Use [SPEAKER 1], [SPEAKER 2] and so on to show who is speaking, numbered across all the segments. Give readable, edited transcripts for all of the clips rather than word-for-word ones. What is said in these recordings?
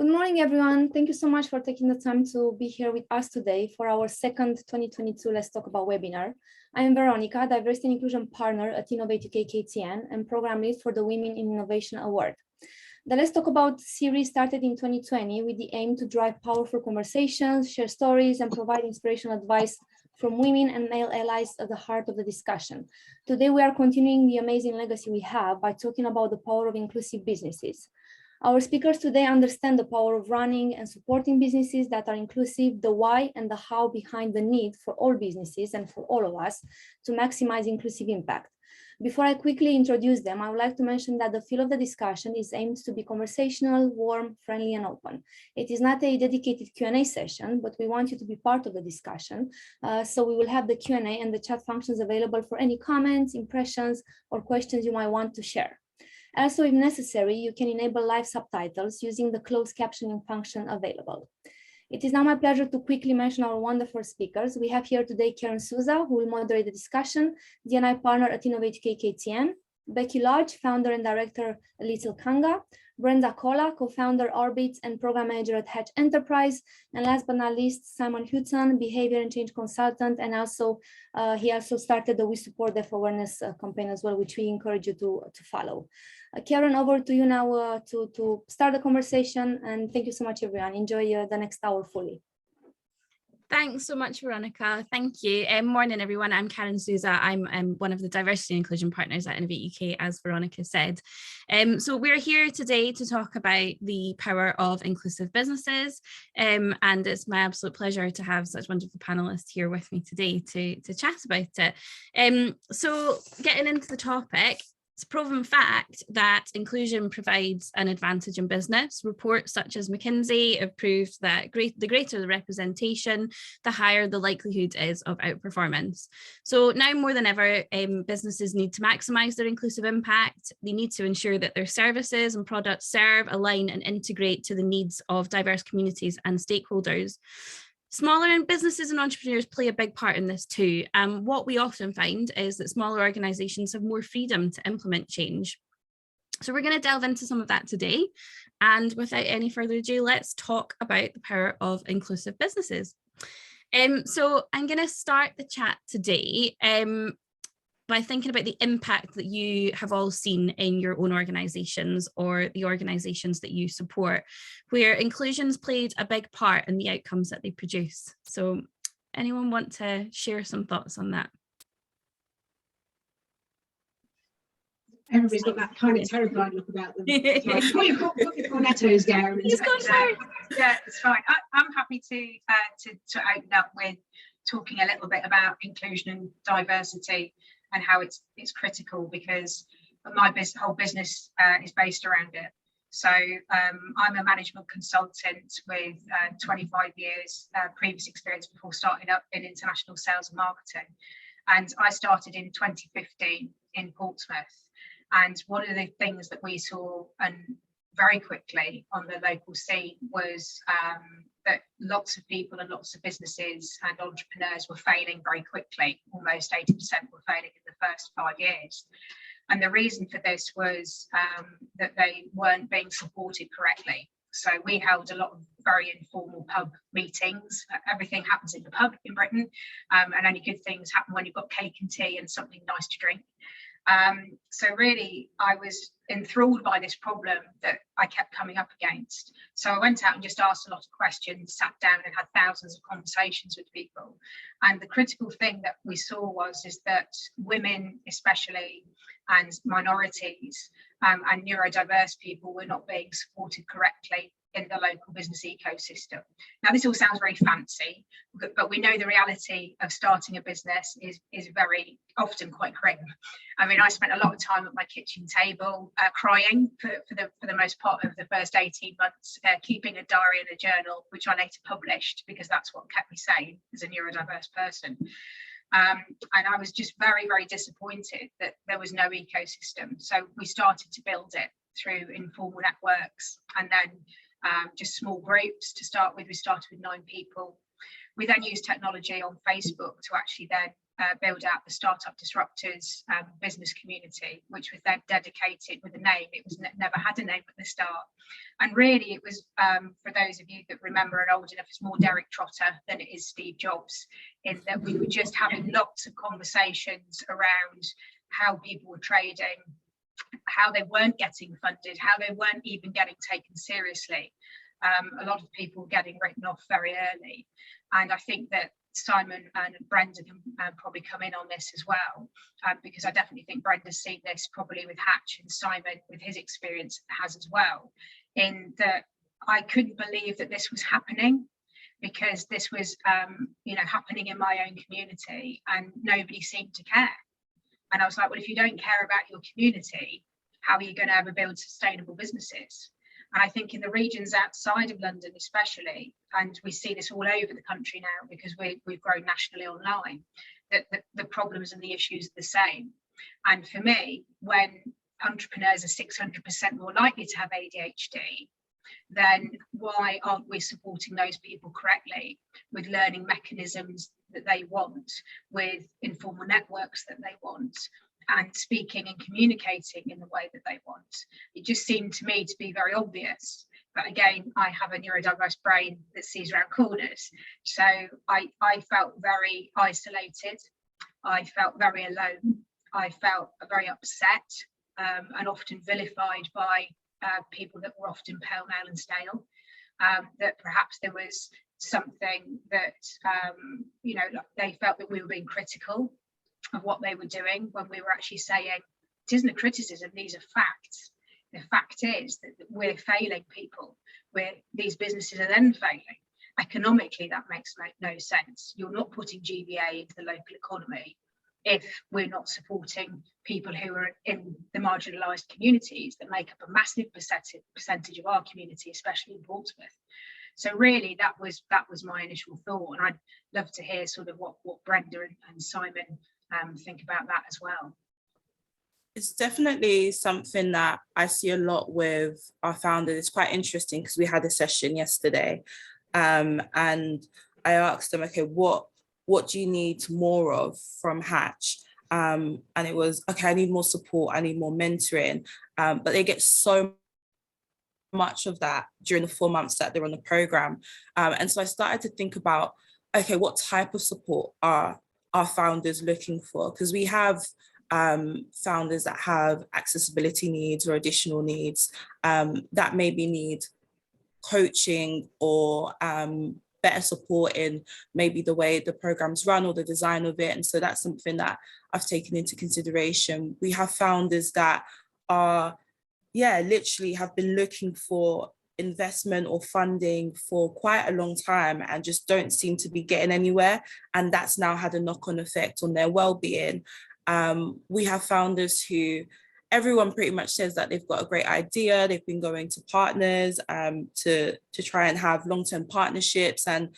[SPEAKER 1] Good morning, everyone. Thank you so much for taking the time to be here with us today for our second 2022 Let's Talk About webinar. I am Veronica, Diversity and Inclusion Partner at Innovate UK KTN and Program Lead for the Women in Innovation Award. The Let's Talk About series started in 2020 with the aim to drive powerful conversations, share stories, and provide inspirational advice from women and male allies at the heart of the discussion. Today, we are continuing the amazing legacy we have by talking about the power of inclusive businesses. Our speakers today understand the power of running and supporting businesses that are inclusive, the why and the how behind the need for all businesses and for all of us to maximize inclusive impact. Before I quickly introduce them, I would like to mention that the feel of the discussion is aimed to be conversational, warm, friendly, and open. It is not a dedicated Q&A session, but we want you to be part of the discussion. So we will have the Q&A and the chat functions available for any comments, impressions, or questions you might want to share. Also, if necessary, you can enable live subtitles using the closed captioning function available. It is now my pleasure to quickly mention our wonderful speakers. We have here today Souza, who will moderate the discussion, D&I partner at Innovate UK KTN, Becky Lodge, founder and director at Little Kanga, Brenda Kola, co-founder Orbit and program manager at Hatch Enterprise, and last but not least, Simon Houghton, behavior and change consultant, and also he also started the We Support Deaf Awareness campaign as well, which we encourage you to follow. Karen, over to you now to start the conversation, and thank you so much, everyone. Enjoy the next hour fully.
[SPEAKER 2] Thanks so much, Veronica. Thank you. Morning, everyone. I'm Souza. I'm one of the Diversity and Inclusion Partners at Innovate UK, as Veronica said. So we're here today to talk about the power of inclusive businesses. And it's my absolute pleasure to have such wonderful panelists here with me today to chat about it. So getting into the topic, it's a proven fact that inclusion provides an advantage in business. Reports such as McKinsey have proved that the greater the representation, the higher the likelihood is of outperformance. So now more than ever, businesses need to maximise their inclusive impact. They need to ensure that their services and products serve, align and integrate to the needs of diverse communities and stakeholders. Smaller businesses and entrepreneurs play a big part in this too. What we often find is that smaller organisations have more freedom to implement change. So we're going to delve into some of that today. And without any further ado, let's talk about the power of inclusive businesses. So I'm going to start the chat today by thinking about the impact that you have all seen in your own organisations or the organisations that you support, where inclusion's played a big part in the outcomes that they produce. So anyone want to share some thoughts on that?
[SPEAKER 3] Everybody's got that kind of terrified look about them. Like, oh, you've got cornettos down.
[SPEAKER 2] He's gone first.
[SPEAKER 4] Yeah, it's fine. I'm happy to open up with talking a little bit about inclusion and diversity and how it's critical, because my whole business is based around it. So I'm a management consultant with 25 years previous experience before starting up in international sales and marketing. And I started in 2015 in Portsmouth. And one of the things that we saw very quickly on the local scene was that lots of people and lots of businesses and entrepreneurs were failing very quickly. Almost 80% were failing in the first 5 years. And the reason for this was that they weren't being supported correctly. So we held a lot of very informal pub meetings. Everything happens in the pub in Britain, and only good things happen when you've got cake and tea and something nice to drink. So really, I was enthralled by this problem that I kept coming up against. So I went out and just asked a lot of questions, sat down and had thousands of conversations with people. And the critical thing that we saw is that women especially, and minorities and neurodiverse people were not being supported correctly in the local business ecosystem. Now, this all sounds very fancy, but we know the reality of starting a business is very often quite grim. I mean, I spent a lot of time at my kitchen table crying for the most part of the first 18 months, keeping a diary and a journal, which I later published because that's what kept me sane as a neurodiverse person. And I was just very, very disappointed that there was no ecosystem. So we started to build it through informal networks and then just small groups to start with. We started with 9 people. We then used technology on Facebook to actually then build out the Startup Disruptors business community, which was then dedicated with a name. It was never had a name at the start. And really it was, for those of you that remember and old enough, it's more Derek Trotter than it is Steve Jobs, in that we were just having lots of conversations around how people were trading, how they weren't getting funded, how they weren't even getting taken seriously. A lot of people getting written off very early. And I think that Simon and Brenda can probably come in on this as well, because I definitely think Brenda's seen this probably with Hatch, and Simon with his experience has as well, in that I couldn't believe that this was happening, because this was happening in my own community and nobody seemed to care. And I was like, well, if you don't care about your community, how are you going to ever build sustainable businesses? And I think in the regions outside of London especially, and we see this all over the country now because we've grown nationally online, that the problems and the issues are the same. And for me, when entrepreneurs are 600% more likely to have ADHD, then why aren't we supporting those people correctly with learning mechanisms that they want, with informal networks that they want, and speaking and communicating in the way that they want? It just seemed to me to be very obvious. But again, I have a neurodiverse brain that sees around corners. So I felt very isolated. I felt very alone. I felt very upset and often vilified by people that were often pale, male and stale. That perhaps there was something that, they felt that we were being critical of what they were doing, when we were actually saying, it isn't a criticism, these are facts. The fact is that we're failing people, these businesses are then failing. Economically, that makes no sense. You're not putting GVA into the local economy if we're not supporting people who are in the marginalised communities that make up a massive percentage of our community, especially in Portsmouth. So really, that was my initial thought, and I'd love to hear sort of what Brenda and Simon think about that as well.
[SPEAKER 5] It's definitely something that I see a lot with our founders. It's quite interesting because we had a session yesterday, and I asked them, okay, what do you need more of from Hatch? And it was, okay, I need more support, I need more mentoring, but they get so much of that during the 4 months that they're on the program. And so I started to think about, okay, what type of support are our founders looking for? Because we have founders that have accessibility needs or additional needs that maybe need coaching or better support in maybe the way the program's run or the design of it. And so that's something that I've taken into consideration. We have founders that are, literally have been looking for investment or funding for quite a long time and just don't seem to be getting anywhere. And that's now had a knock-on effect on their well-being. We have founders who everyone pretty much says that they've got a great idea. They've been going to partners to try and have long-term partnerships, and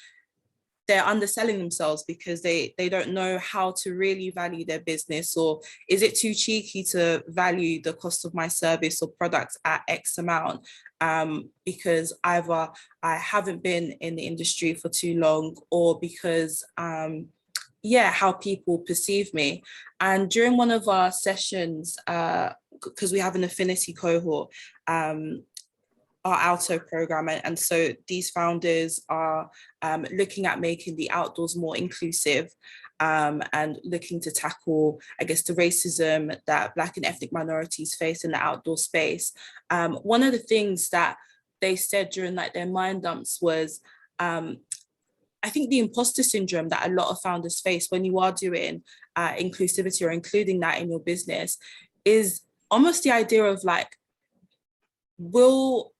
[SPEAKER 5] they're underselling themselves because they don't know how to really value their business, or is it too cheeky to value the cost of my service or product at X amount, because either I haven't been in the industry for too long, or because how people perceive me. And during one of our sessions, because we have an affinity cohort, our Alto program, and so these founders are looking at making the outdoors more inclusive and looking to tackle, I guess, the racism that Black and ethnic minorities face in the outdoor space. One of the things that they said during their mind dumps was, I think the imposter syndrome that a lot of founders face when you are doing inclusivity or including that in your business is almost the idea of will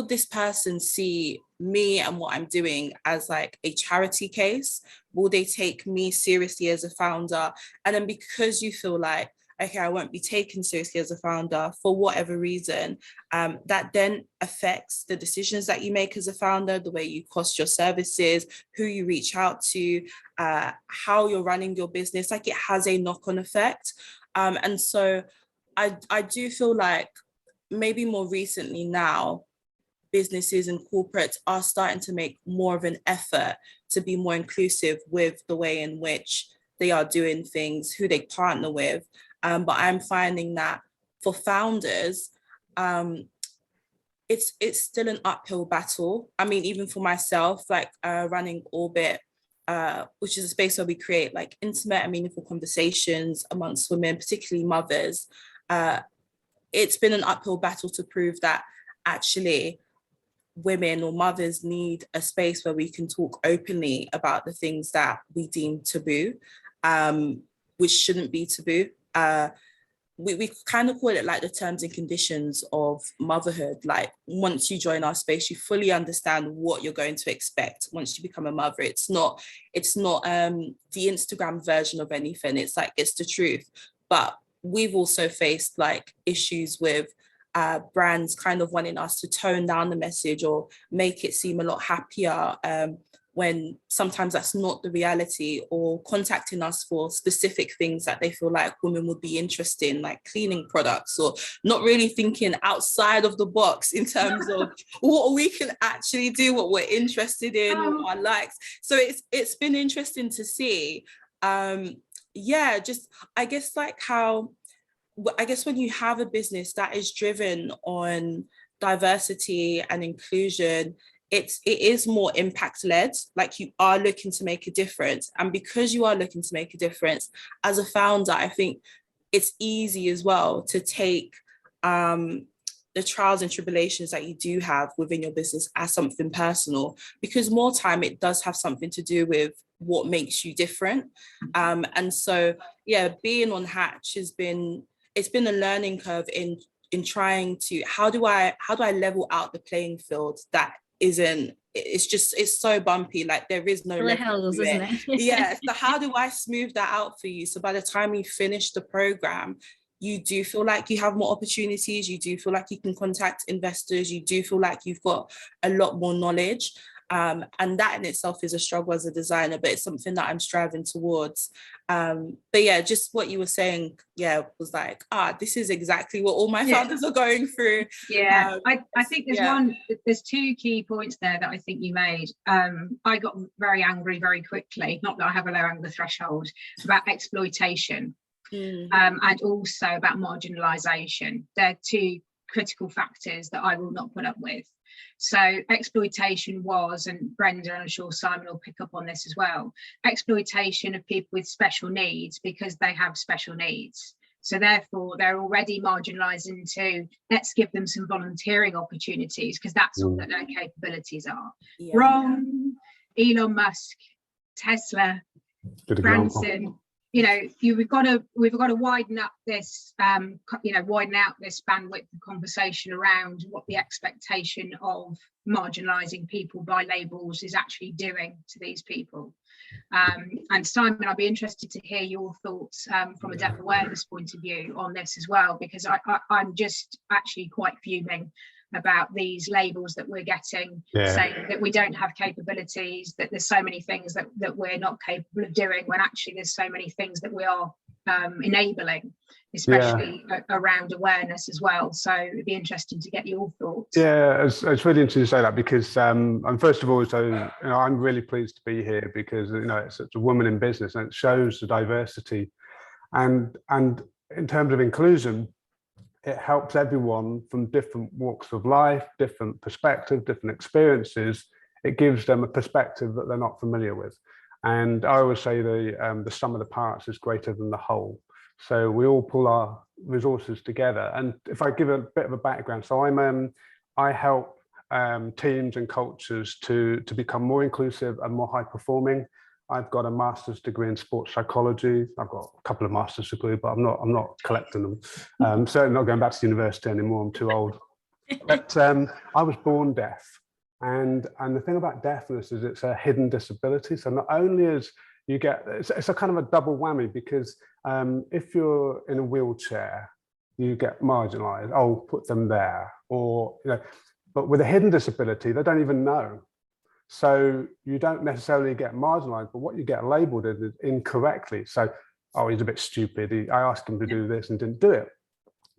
[SPEAKER 5] this person see me and what I'm doing as a charity case? Will they take me seriously as a founder? And then because you feel okay, I won't be taken seriously as a founder for whatever reason, that then affects the decisions that you make as a founder, the way you cost your services, who you reach out to, how you're running your business. It has a knock-on effect. And so I do feel maybe more recently now, businesses and corporates are starting to make more of an effort to be more inclusive with the way in which they are doing things, who they partner with. But I'm finding that for founders, it's still an uphill battle. I mean, even for myself, like running Orbit, which is a space where we create like intimate and meaningful conversations amongst women, particularly mothers. It's been an uphill battle to prove that actually women or mothers need a space where we can talk openly about the things that we deem taboo, which shouldn't be taboo. We kind of call it like the terms and conditions of motherhood. Like once you join our space, you fully understand what you're going to expect once you become a mother. It's not the Instagram version of anything. It's like, it's the truth. But we've also faced like issues with brands kind of wanting us to tone down the message or make it seem a lot happier, when sometimes that's not the reality, or contacting us for specific things that they feel like women would be interested in, like cleaning products, or not really thinking outside of the box in terms of what we can actually do, what we're interested in, what our likes. So it's been interesting to see. Just I guess like how, I guess when you have a business that is driven on diversity and inclusion, it is more impact led. Like you are looking to make a difference, and because you are looking to make a difference as a founder, I think it's easy as well to take the trials and tribulations that you do have within your business as something personal, because more time it does have something to do with what makes you different. And so yeah, being on Hatch it's been a learning curve in trying to, how do I level out the playing field that isn't, it's so bumpy, like there is no
[SPEAKER 2] the hills, isn't it?
[SPEAKER 5] Yeah, so how do I smooth that out for you, so by the time you finish the program, you do feel like you have more opportunities, you do feel like you can contact investors, you do feel like you've got a lot more knowledge. And that in itself is a struggle as a designer, but it's something that I'm striving towards. But yeah, just what you were saying, was like, this is exactly what all my founders are going through.
[SPEAKER 4] Yeah, I think there's two key points there that I think you made. I got very angry very quickly, not that I have a low anger threshold, about exploitation, and also about marginalisation. They're two critical factors that I will not put up with. So exploitation was, and Brenda, and I'm sure Simon will pick up on this as well, exploitation of people with special needs because they have special needs. So therefore they're already marginalised into, let's give them some volunteering opportunities because that's all that their capabilities are.
[SPEAKER 5] Yeah.
[SPEAKER 4] Wrong. Elon Musk, Tesla, Branson. You know, we've got to widen up this, widen out this bandwidth of conversation around what the expectation of marginalising people by labels is actually doing to these people. And Simon, I'd be interested to hear your thoughts from a deaf awareness point of view on this as well, because I'm just actually quite fuming about these labels that we're getting, saying that we don't have capabilities, that there's so many things that we're not capable of doing, when actually there's so many things that we are enabling, especially around awareness as well. So it'd be interesting to get your thoughts.
[SPEAKER 6] Yeah, it's really interesting to say that, because and first of all, so I'm really pleased to be here because it's a woman in business and it shows the diversity, and in terms of inclusion, it helps everyone from different walks of life, different perspectives, different experiences. It gives them a perspective that they're not familiar with. And I always say the sum of the parts is greater than the whole. So we all pull our resources together. And if I give a bit of a background, so I help teams and cultures to become more inclusive and more high performing. I've got a master's degree in sports psychology. I've got a couple of master's degrees, but I'm not collecting them. Certainly not going back to university anymore. I'm too old. But I was born deaf, and the thing about deafness is it's a hidden disability. So not only as you get, it's a kind of a double whammy, because if you're in a wheelchair, you get marginalised. Oh, put them there, or but with a hidden disability, they don't even know. So you don't necessarily get marginalised, but what you get labelled is incorrectly. So, oh, he's a bit stupid. I asked him to do this and didn't do it.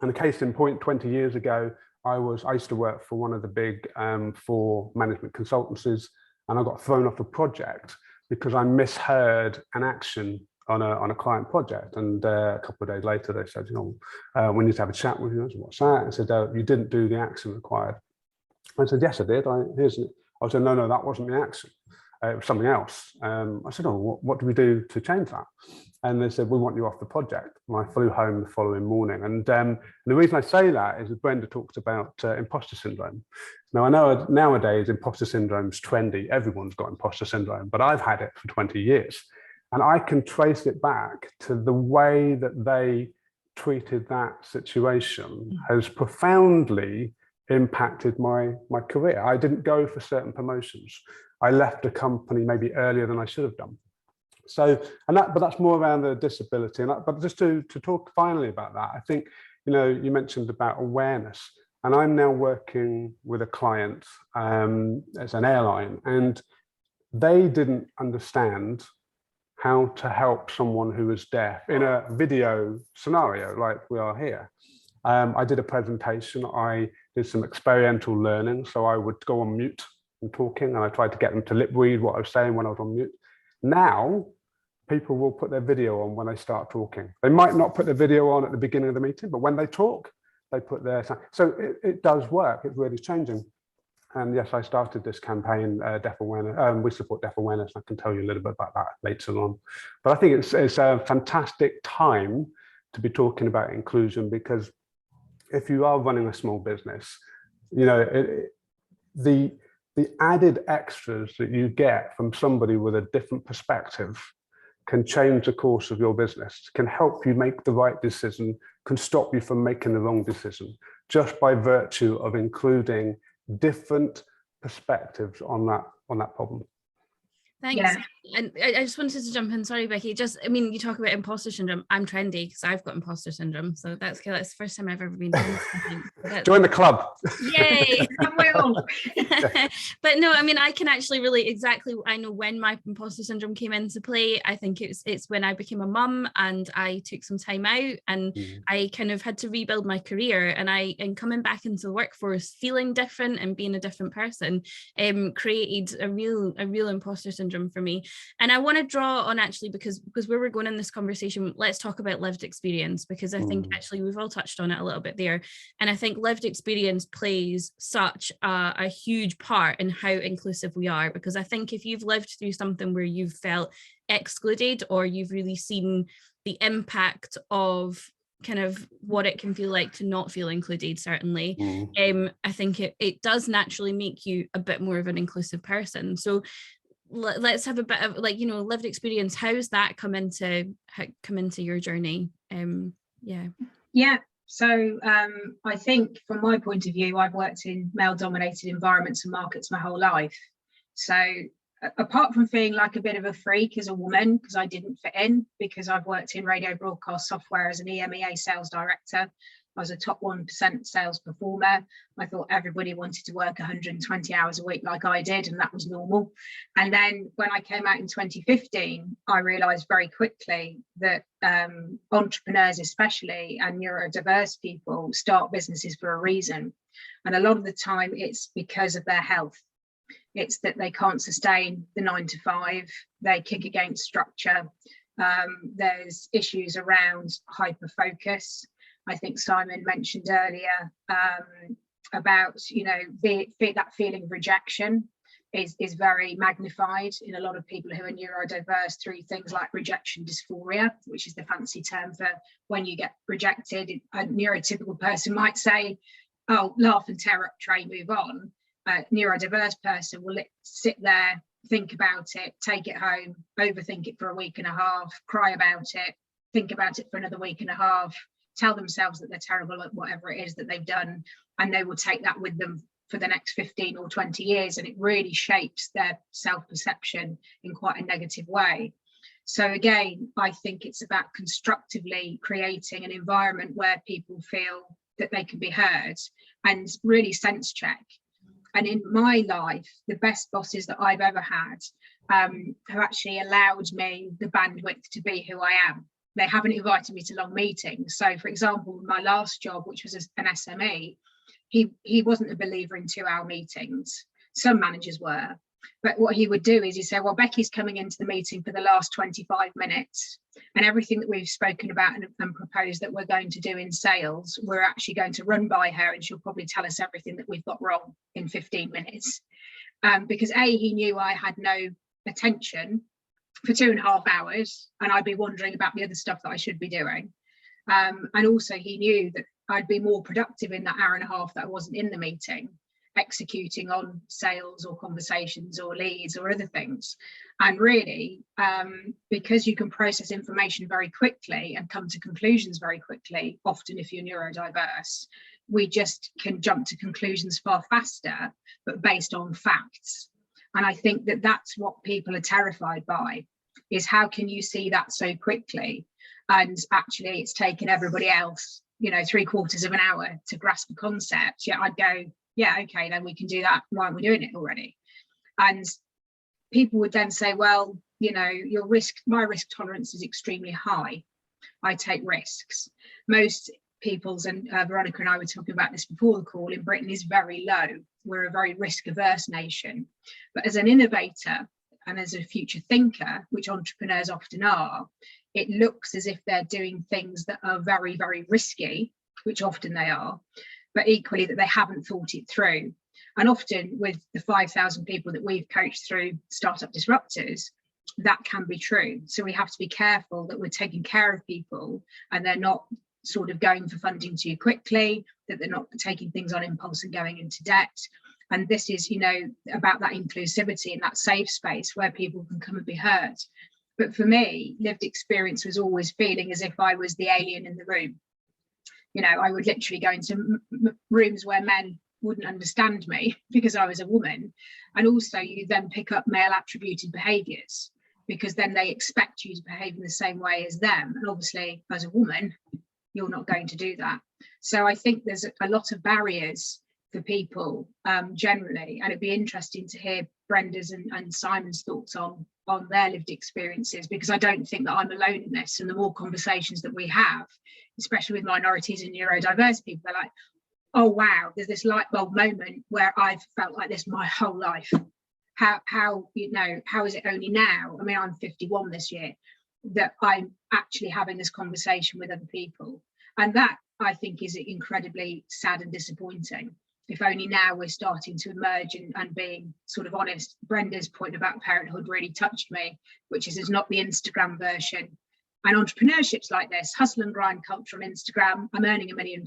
[SPEAKER 6] And a case in point, 20 years ago, I used to work for one of the big 4 management consultancies, and I got thrown off a project because I misheard an action on a client project, and a couple of days later they said, we need to have a chat with you. I said, what's that? And said, you didn't do the action required. I said, yes, I did. I said, no, that wasn't the action. It was something else. I said, what do we do to change that? And they said, we want you off the project. And I flew home the following morning. And the reason I say that is that Brenda talked about imposter syndrome. Now, I know nowadays imposter syndrome is trendy. Everyone's got imposter syndrome, but I've had it for 20 years. And I can trace it back to the way that they treated that situation has profoundly impacted my career. I didn't go for certain promotions. I left a company maybe earlier than I should have done. So, but that's more around the disability. But just to talk finally about that, I think, you mentioned about awareness, and I'm now working with a client as an airline, and they didn't understand how to help someone who was deaf in a video scenario like we are here. I did a presentation. I did some experiential learning. So I would go on mute and talking, and I tried to get them to lip read what I was saying when I was on mute. Now, people will put their video on when they start talking. They might not put the video on at the beginning of the meeting, but when they talk, they put their... So it does work. It's really changing. And yes, I started this campaign, Deaf Awareness. We support deaf awareness. I can tell you a little bit about that later on. But I think it's a fantastic time to be talking about inclusion, because if you are running a small business, the added extras that you get from somebody with a different perspective can change the course of your business, can help you make the right decision, can stop you from making the wrong decision, just by virtue of including different perspectives on that problem.
[SPEAKER 2] Thanks.
[SPEAKER 4] Yeah.
[SPEAKER 2] And I just wanted to jump in. Sorry, Becky. You talk about imposter syndrome. I'm trendy because I've got imposter syndrome. So that's the first time I've ever been doing something.
[SPEAKER 6] Join the club.
[SPEAKER 2] Yay.
[SPEAKER 4] Will.
[SPEAKER 2] But no, I can actually I know when my imposter syndrome came into play. I think it's when I became a mum and I took some time out, and I kind of had to rebuild my career, and coming back into the workforce, feeling different and being a different person, created a real imposter syndrome for me. And I want to draw on, actually, because where we're going in this conversation, let's talk about lived experience, because I think actually we've all touched on it a little bit there. And I think lived experience plays such a huge part in how inclusive we are, because I think if you've lived through something where you've felt excluded, or you've really seen the impact of kind of what it can feel like to not feel included, certainly, I think it does naturally make you a bit more of an inclusive person. So let's have a bit of lived experience. How's that come into your journey?
[SPEAKER 4] So I think from my point of view, I've worked in male dominated environments and markets my whole life. So apart from feeling like a bit of a freak as a woman, because I didn't fit in, because I've worked in radio broadcast software as an EMEA sales director, I was a top 1% sales performer. I thought everybody wanted to work 120 hours a week like I did, and that was normal. And then when I came out in 2015, I realised very quickly that entrepreneurs especially, and neurodiverse people, start businesses for a reason. And a lot of the time it's because of their health. It's that they can't sustain the 9 to 5, they kick against structure. There's issues around hyper focus. I think Simon mentioned earlier about, that feeling of rejection is very magnified in a lot of people who are neurodiverse through things like rejection dysphoria, which is the fancy term for when you get rejected. A neurotypical person might say, oh, laugh and tear up tray, move on. A neurodiverse person will sit there, think about it, take it home, overthink it for a week and a half, cry about it, think about it for another week and a half, tell themselves that they're terrible at whatever it is that they've done, and they will take that with them for the next 15 or 20 years, and it really shapes their self-perception in quite a negative way. So again, I think it's about constructively creating an environment where people feel that they can be heard and really sense check. And in my life, the best bosses that I've ever had have actually allowed me the bandwidth to be who I am. They haven't invited me to long meetings. So, for example, my last job, which was an SME, he wasn't a believer in 2-hour meetings. Some managers were, But what he would do is he'd say, well, Becky's coming into the meeting for the last 25 minutes, and everything that we've spoken about and proposed that we're going to do in sales, we're actually going to run by her, and she'll probably tell us everything that we've got wrong in 15 minutes. Because he knew I had no attention for 2.5 hours, and I'd be wondering about the other stuff that I should be doing. And also he knew that I'd be more productive in that hour and a half that I wasn't in the meeting, executing on sales or conversations or leads or other things. And really, because you can process information very quickly and come to conclusions very quickly, often if you're neurodiverse, we just can jump to conclusions far faster, but based on facts. And I think that that's what people are terrified by, is how can you see that so quickly? And actually it's taken everybody else, 3/4 of an hour to grasp a concept. Yeah, I'd go, yeah, okay, then we can do that. Why aren't we doing it already? And people would then say, well, my risk tolerance is extremely high. I take risks. Most people's, and Veronica and I were talking about this before the call, in Britain is very low. We're a very risk averse nation. But as an innovator and as a future thinker, which entrepreneurs often are, it looks as if they're doing things that are very, very risky, which often they are, but equally that they haven't thought it through. And often with the 5,000 people that we've coached through Startup Disruptors, that can be true. So we have to be careful that we're taking care of people and they're not sort of going for funding too quickly, that they're not taking things on impulse and going into debt. And this is, about that inclusivity and that safe space where people can come and be heard. But for me, lived experience was always feeling as if I was the alien in the room. I would literally go into rooms where men wouldn't understand me because I was a woman. And also you then pick up male attributed behaviours, because then they expect you to behave in the same way as them. And obviously as a woman, you're not going to do that. So I think there's a lot of barriers for people generally. And it'd be interesting to hear Brenda's and Simon's thoughts on their lived experiences, because I don't think that I'm alone in this. And the more conversations that we have, especially with minorities and neurodiverse people, they're like, oh wow, there's this light bulb moment where I've felt like this my whole life. How is it only now? I mean, I'm 51 this year, that I'm actually having this conversation with other people. And that, I think, is incredibly sad and disappointing. If only now we're starting to emerge and being sort of honest. Brenda's point about parenthood really touched me, which is it's not the Instagram version. And entrepreneurship's like this, hustle and grind culture on Instagram. I'm earning £1 million.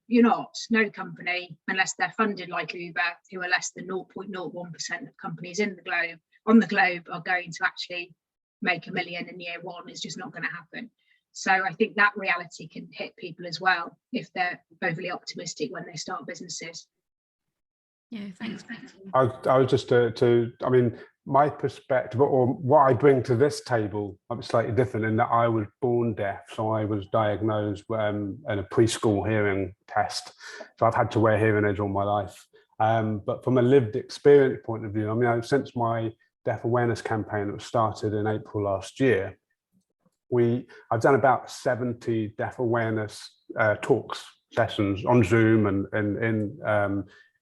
[SPEAKER 4] You're not. No company, unless they're funded like Uber, who are less than 0.01% of companies on the globe are going to actually make £1 million in year one. Is just not going to happen. So I think that reality can hit people as well if they're overly optimistic when they start businesses.
[SPEAKER 2] Yeah, thanks.
[SPEAKER 6] I was just I mean, my perspective or what I bring to this table is slightly different in that I was born deaf. So I was diagnosed in a preschool hearing test. So I've had to wear hearing aids all my life. But from a lived experience point of view, I mean, since my deaf awareness campaign that was started in April last year, I've done about 70 deaf awareness talks, sessions on Zoom and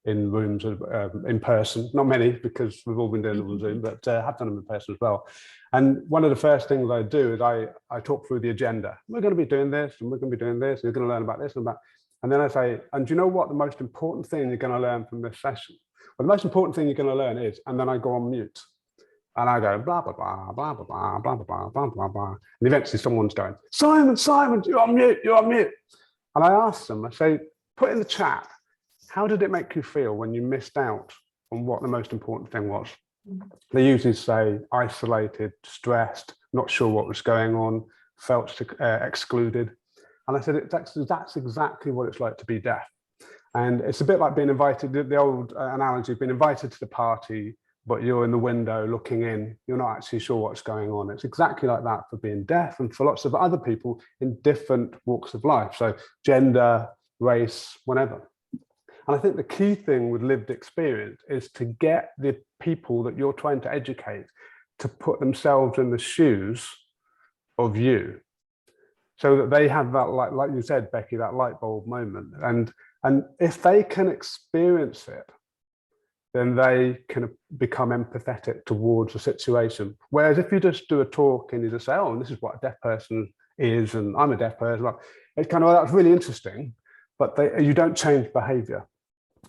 [SPEAKER 6] in rooms in person. Not many, because we've all been doing them on Zoom, but have done them in person as well. And one of the first things I do is I talk through the agenda. We're going to be doing this, and we're going to be doing this, and you're going to learn about this and about. And then I say, and do you know what the most important thing you're going to learn from this session? Well, the most important thing you're going to learn is, and then I go on mute. And I go, blah, blah, blah, blah, blah, blah, blah, blah, blah, blah, blah. And eventually someone's going, Simon, you're on mute, you're on mute. And I ask them, I say, put in the chat, how did it make you feel when you missed out on what the most important thing was? They usually say isolated, stressed, not sure what was going on, felt excluded. And I said, that's exactly what it's like to be deaf. And it's a bit like being invited, the old analogy, being invited to the party, but you're in the window looking in, you're not actually sure what's going on. It's exactly like that for being deaf and for lots of other people in different walks of life. So gender, race, whatever. And I think the key thing with lived experience is to get the people that you're trying to educate to put themselves in the shoes of you, so that they have that, like you said, Becky, that light bulb moment. And if they can experience it, then they can become empathetic towards the situation. Whereas if you just do a talk and you just say, oh, and this is what a deaf person is, and I'm a deaf person, well, it's kind of, well, that's really interesting, but you don't change behavior.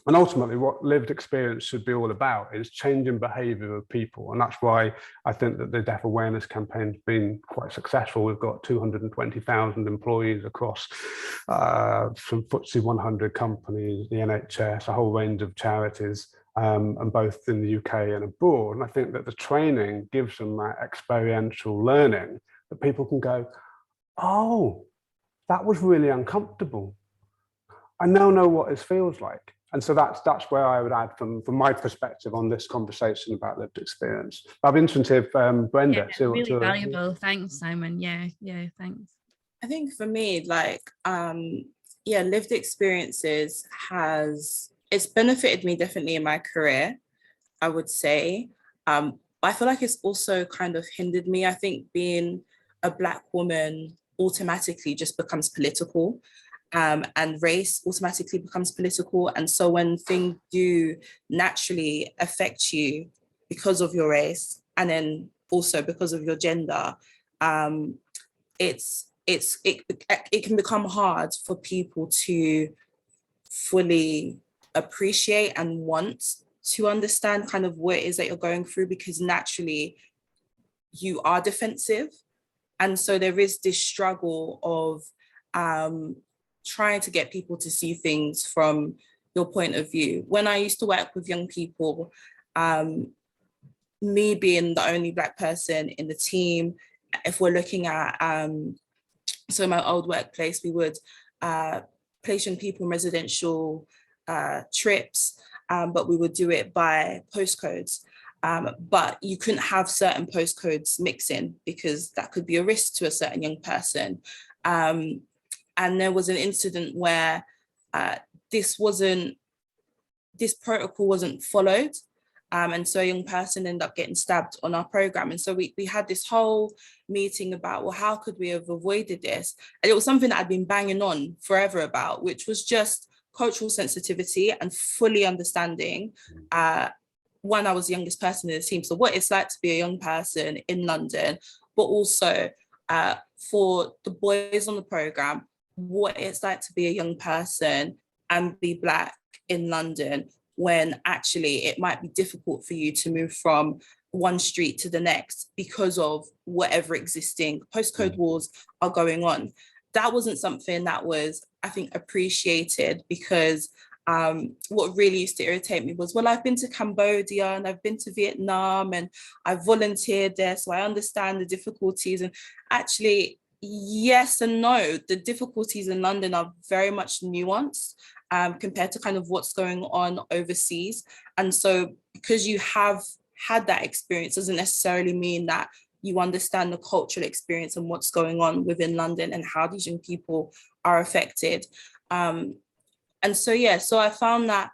[SPEAKER 6] And ultimately, what lived experience should be all about is changing behaviour of people. And that's why I think that the Deaf Awareness campaign has been quite successful. We've got 220,000 employees across some FTSE 100 companies, the NHS, a whole range of charities, and both in the UK and abroad. And I think that the training gives them that experiential learning that people can go, oh, that was really uncomfortable. I now know what it feels like. And so that's where I would add from my perspective on this conversation about lived experience. I'd be interested if Brenda.
[SPEAKER 2] Yeah, really valuable. Thanks, Simon. Yeah, thanks.
[SPEAKER 5] I think for me, like, lived experiences it's benefited me definitely in my career, I would say. I feel like it's also kind of hindered me. I think being a Black woman automatically just becomes political. And race automatically becomes political. And so when things do naturally affect you because of your race, and then also because of your gender, it can become hard for people to fully appreciate and want to understand kind of what it is that you're going through, because naturally you are defensive. And so there is this struggle of trying to get people to see things from your point of view. When I used to work with young people, me being the only Black person in the team, if we're looking at, so in my old workplace, we would place young people in residential trips, but we would do it by postcodes. But you couldn't have certain postcodes mixing because that could be a risk to a certain young person. And there was an incident where this protocol wasn't followed. And so a young person ended up getting stabbed on our program. And so we had this whole meeting about, well, how could we have avoided this? And it was something that I'd been banging on forever about, which was just cultural sensitivity and fully understanding. One, I was the youngest person in the team, so what it's like to be a young person in London, but also for the boys on the program, what it's like to be a young person and be Black in London, when actually it might be difficult for you to move from one street to the next because of whatever existing postcode wars are going on. That wasn't something that was, I think, appreciated, because what really used to irritate me was, well, I've been to Cambodia and I've been to Vietnam and I've volunteered there, so I understand the difficulties. And actually, yes and no, the difficulties in London are very much nuanced compared to kind of what's going on overseas. And so because you have had that experience doesn't necessarily mean that you understand the cultural experience and what's going on within London and how these young people are affected. And so, yeah, so I found that,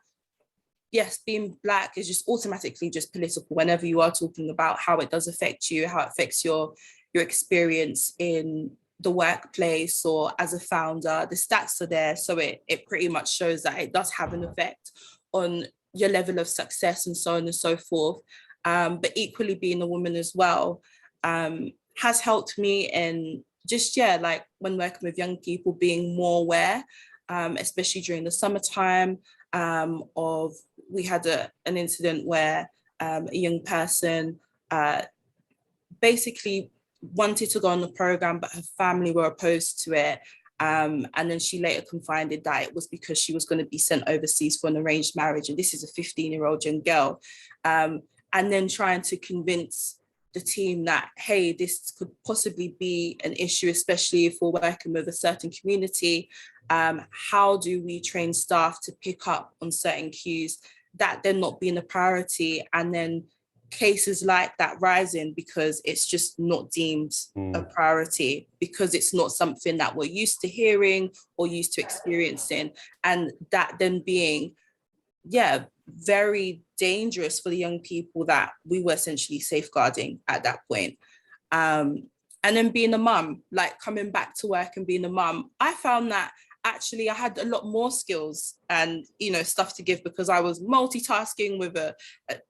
[SPEAKER 5] yes, being Black is just automatically just political whenever you are talking about how it does affect you, how it affects your experience in the workplace or as a founder. The stats are there, so it pretty much shows that it does have an effect on your level of success and so on and so forth. But equally, being a woman as well has helped me in just, like when working with young people, being more aware, especially during the summertime we had an incident where a young person basically wanted to go on the program, but her family were opposed to it. And then she later confided that it was because she was going to be sent overseas for an arranged marriage. And this is a 15-year-old young girl. And then trying to convince the team that, hey, this could possibly be an issue, especially if we're working with a certain community. How do we train staff to pick up on certain cues, that then not being a priority, and then cases like that rising because it's just not deemed a priority, because it's not something that we're used to hearing or used to experiencing, and that then being very dangerous for the young people that we were essentially safeguarding at that point. And then being a mum, like coming back to work and being a mum, I found that actually I had a lot more skills and, you know, stuff to give, because I was multitasking with a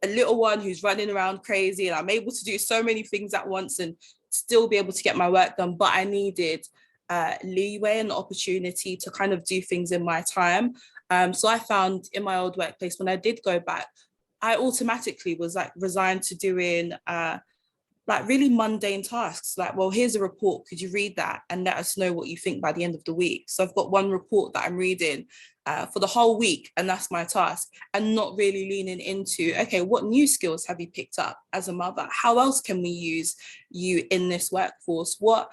[SPEAKER 5] little one who's running around crazy, and I'm able to do so many things at once and still be able to get my work done. But I needed leeway and opportunity to kind of do things in my time. So I found in my old workplace, when I did go back, I automatically was like resigned to doing like really mundane tasks, like, well, here's a report, could you read that and let us know what you think by the end of the week? So I've got one report that I'm reading for the whole week, and that's my task, and not really leaning into, okay, what new skills have you picked up as a mother? How else can we use you in this workforce? What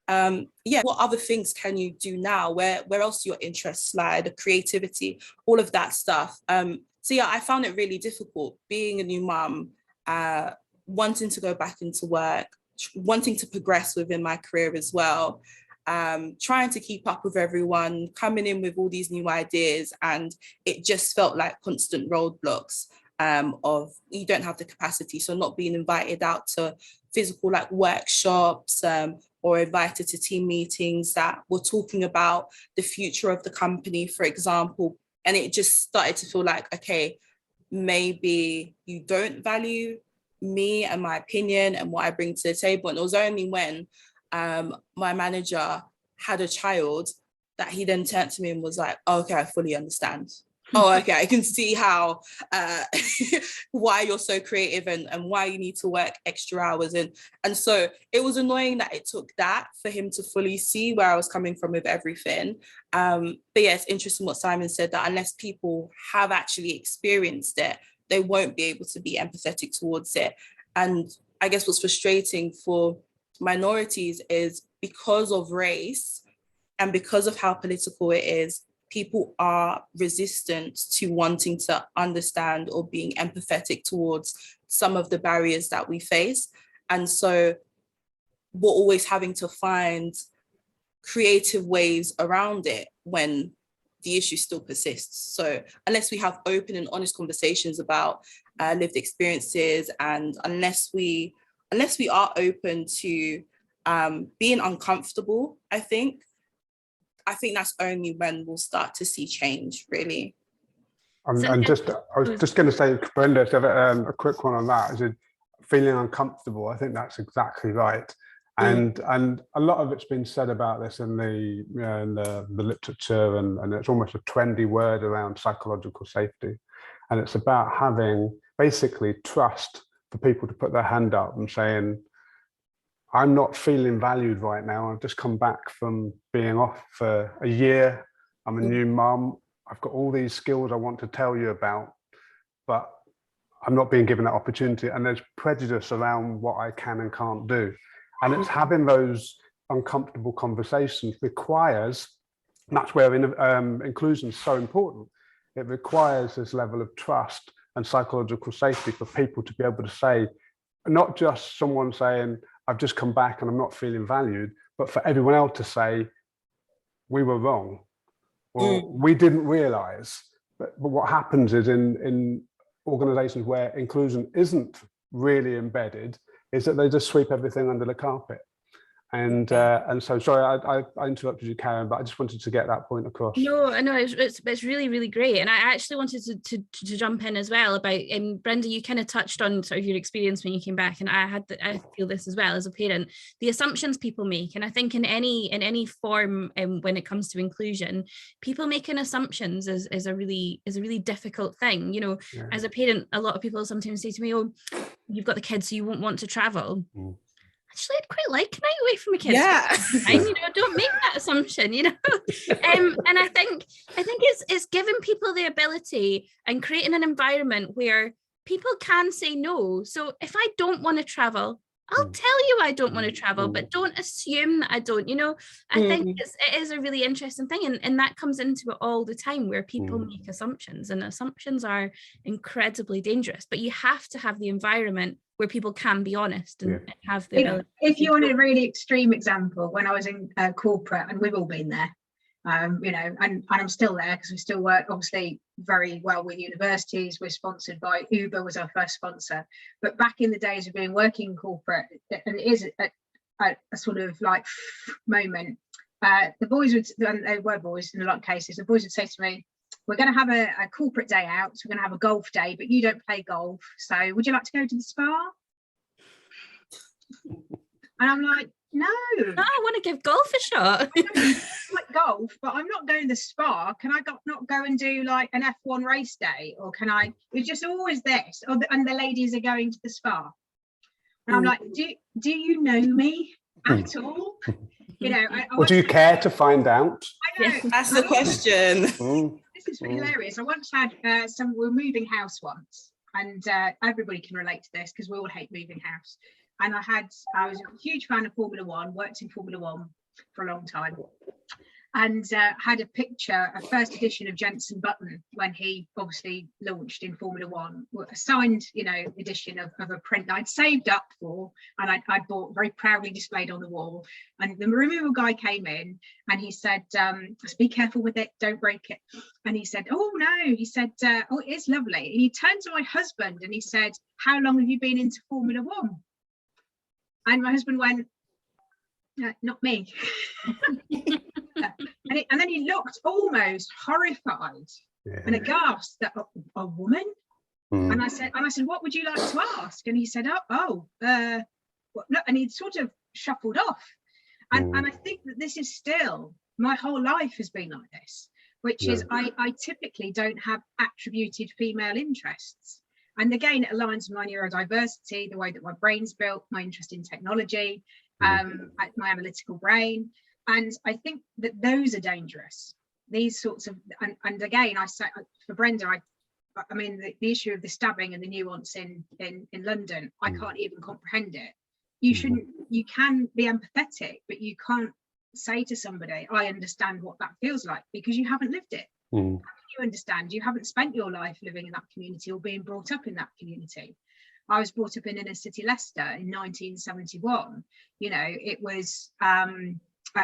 [SPEAKER 5] other things can you do now? Where else your interests lie, the creativity, all of that stuff. So yeah, I found it really difficult being a new mum, wanting to go back into work, wanting to progress within my career as well, trying to keep up with everyone, coming in with all these new ideas, and it just felt like constant roadblocks of you don't have the capacity. So not being invited out to physical like workshops or invited to team meetings that were talking about the future of the company, for example. And it just started to feel like, okay, maybe you don't value me and my opinion and what I bring to the table. And it was only when my manager had a child that he then turned to me and was like, oh, okay, I fully understand. Oh, okay, I can see how, why you're so creative and why you need to work extra hours. And so it was annoying that it took that for him to fully see where I was coming from with everything. But yeah, it's interesting what Simon said, that unless people have actually experienced it, they won't be able to be empathetic towards it. And I guess what's frustrating for minorities is because of race and because of how political it is, people are resistant to wanting to understand or being empathetic towards some of the barriers that we face. And so we're always having to find creative ways around it when the issue still persists. So unless we have open and honest conversations about lived experiences, and unless we are open to being uncomfortable, I think that's only when we'll start to see change, really.
[SPEAKER 6] I was just going to say, Brenda, a quick one on that. Is it feeling uncomfortable? I think that's exactly right. And a lot of it's been said about this in the literature, and it's almost a trendy word around psychological safety. And it's about having basically trust for people to put their hand up and saying, I'm not feeling valued right now. I've just come back from being off for a year. I'm a new mum. I've got all these skills I want to tell you about, but I'm not being given that opportunity. And there's prejudice around what I can and can't do. And it's having those uncomfortable conversations requires, and that's where inclusion is so important. It requires this level of trust and psychological safety for people to be able to say, not just someone saying, I've just come back and I'm not feeling valued, but for everyone else to say, we were wrong, or we didn't realize. But what happens is in organizations where inclusion isn't really embedded, is that they just sweep everything under the carpet. And so, sorry, I interrupted you, Karen, but I just wanted to get that point across.
[SPEAKER 2] No, it's really, really great. And I actually wanted to jump in as well about, Brenda, you kind of touched on sort of your experience when you came back, and I feel this as well as a parent, the assumptions people make. And I think in any form, when it comes to inclusion, people making assumptions is a really difficult thing. You know, as a parent, a lot of people sometimes say to me, oh, you've got the kids, so you won't want to travel. Actually, I'd quite like a night away from my kids.
[SPEAKER 5] Yeah.
[SPEAKER 2] You know, don't make that assumption, you know. And I think it's giving people the ability and creating an environment where people can say no. So if I don't want to travel, I'll tell you I don't want to travel, but don't assume that I don't, you know. I think it is a really interesting thing, and that comes into it all the time, where people make assumptions, and assumptions are incredibly dangerous, but you have to have the environment where people can be honest and have the ability.
[SPEAKER 4] If you want a really extreme example, when I was in corporate, and we've all been there, you know, and I'm still there because we still work obviously very well with universities. We're sponsored by Uber, was our first sponsor. But back in the days of being working in corporate, and it is a sort of like moment, the boys would, and they were boys in a lot of cases, the boys would say to me, we're going to have a corporate day out, so we're going to have a golf day, but you don't play golf, so would you like to go to the spa? And I'm like, no,
[SPEAKER 2] I want to give golf a shot.
[SPEAKER 4] I don't like golf, but I'm not going to the spa. Can I not go and do like an F1 race day? Or can I, it's just always this, and the ladies are going to the spa. And I'm like, do you know me at all? You know,
[SPEAKER 6] or do you care to find out?
[SPEAKER 4] I know.
[SPEAKER 5] That's the question.
[SPEAKER 4] This is hilarious. I once had we were moving house once, and everybody can relate to this because we all hate moving house. And I was a huge fan of Formula One, worked in Formula One for a long time, and had a picture, a first edition of Jenson Button when he obviously launched in Formula One, a signed, you know, edition of a print I'd saved up for, and I bought, very proudly displayed on the wall. And the removal guy came in and he said, just be careful with it, don't break it. And he said, oh no, he said, oh, it is lovely. And he turned to my husband and he said, how long have you been into Formula One? And my husband went, not me. and then he looked almost horrified and aghast that a woman. And I said, what would you like to ask? And he said, no. And he sort of shuffled off. And I think that this is still, my whole life has been like this, which is I typically don't have attributed female interests. And again, it aligns with my neurodiversity, the way that my brain's built, my interest in technology, my analytical brain. And I think that those are dangerous. These sorts of, and again, I say for Brenda, I mean, the issue of the stabbing and the nuance in London, I can't even comprehend it. You shouldn't, you can be empathetic, but you can't say to somebody, I understand what that feels like, because you haven't lived it. How can you understand? You haven't spent your life living in that community or being brought up in that community. I was brought up in inner city Leicester in 1971. You know, it was a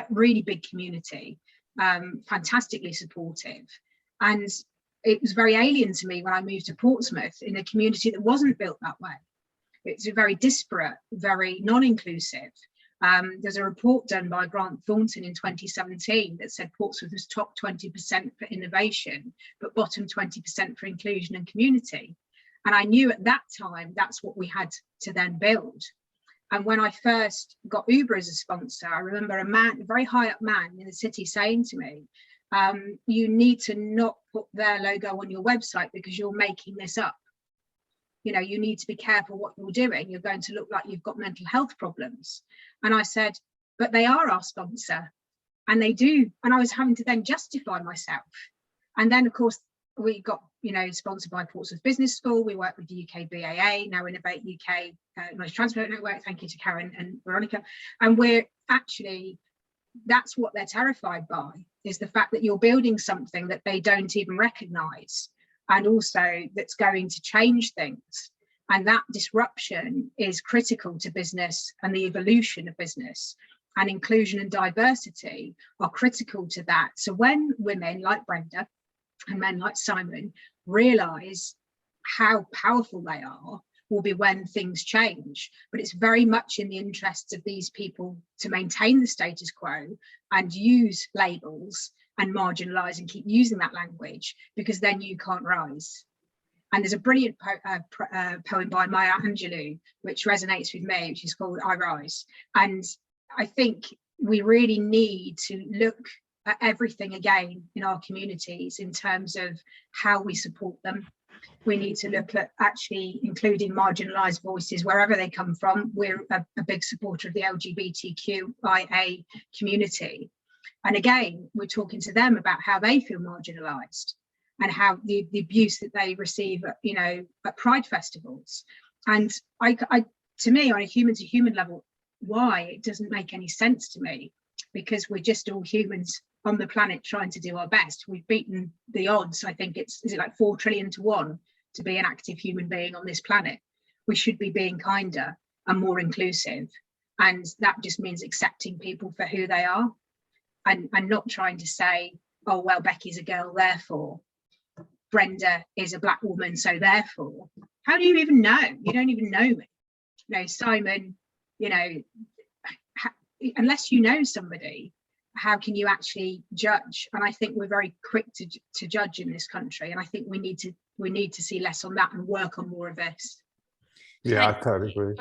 [SPEAKER 4] really big community, fantastically supportive. And it was very alien to me when I moved to Portsmouth in a community that wasn't built that way. It's very disparate, very non-inclusive. There's a report done by Grant Thornton in 2017 that said Portsmouth was top 20% for innovation, but bottom 20% for inclusion and community. And I knew at that time that's what we had to then build. And when I first got Uber as a sponsor, I remember a very high up man in the city saying to me, you need to not put their logo on your website because you're making this up. You know, you need to be careful what you're doing. You're going to look like you've got mental health problems. And I said, but they are our sponsor and they do. And I was having to then justify myself. And then, of course, we got, you know, sponsored by Portsmouth Business School. We work with the UK BAA, now Innovate UK Knowledge Transport Network. Thank you to Karen and Veronica. And we're actually, that's what they're terrified by, is the fact that you're building something that they don't even recognise, and also that's going to change things. And that disruption is critical to business and the evolution of business, and inclusion and diversity are critical to that. So when women like Brenda and men like Simon realise how powerful they are, will be when things change. But it's very much in the interests of these people to maintain the status quo and use labels and marginalise and keep using that language, because then you can't rise. And there's a brilliant poem by Maya Angelou, which resonates with me, which is called I Rise. And I think we really need to look at everything again in our communities in terms of how we support them. We need to look at actually including marginalised voices wherever they come from. We're a big supporter of the LGBTQIA community. And again, we're talking to them about how they feel marginalised and how the abuse that they receive, you know, at Pride festivals. And to me, on a human to human level, why it doesn't make any sense to me, because we're just all humans on the planet trying to do our best. We've beaten the odds. I think is it like 4 trillion to 1 to be an active human being on this planet. We should be being kinder and more inclusive. And that just means accepting people for who they are, and not trying to say, oh, well, Becky's a girl, therefore Brenda is a black woman, so therefore. How do you even know? You don't even know me. You know, Simon, you know, unless you know somebody, how can you actually judge? And I think we're very quick to judge in this country, and I think we need to see less on that and work on more of this.
[SPEAKER 6] Yeah, I totally agree.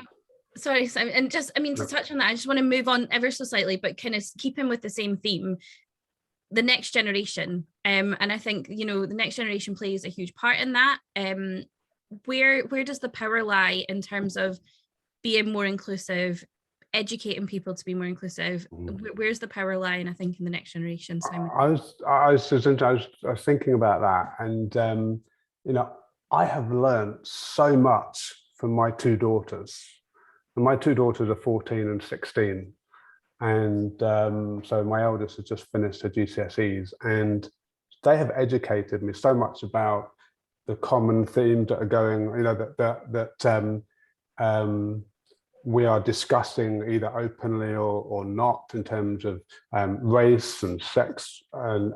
[SPEAKER 2] Sorry, Simon, and just, I mean, to touch on that, I just want to move on ever so slightly, but kind of keeping with the same theme, the next generation. And I think, you know, the next generation plays a huge part in that. Where does the power lie in terms of being more inclusive, educating people to be more inclusive? Where's the power lie, and I think, in the next generation, Simon?
[SPEAKER 6] I was thinking about that, and you know, I have learned so much from my two daughters. And my two daughters are 14 and 16. And so my eldest has just finished her GCSEs, and they have educated me so much about the common themes that are going, you know, that we are discussing either openly or not, in terms of race and sex. And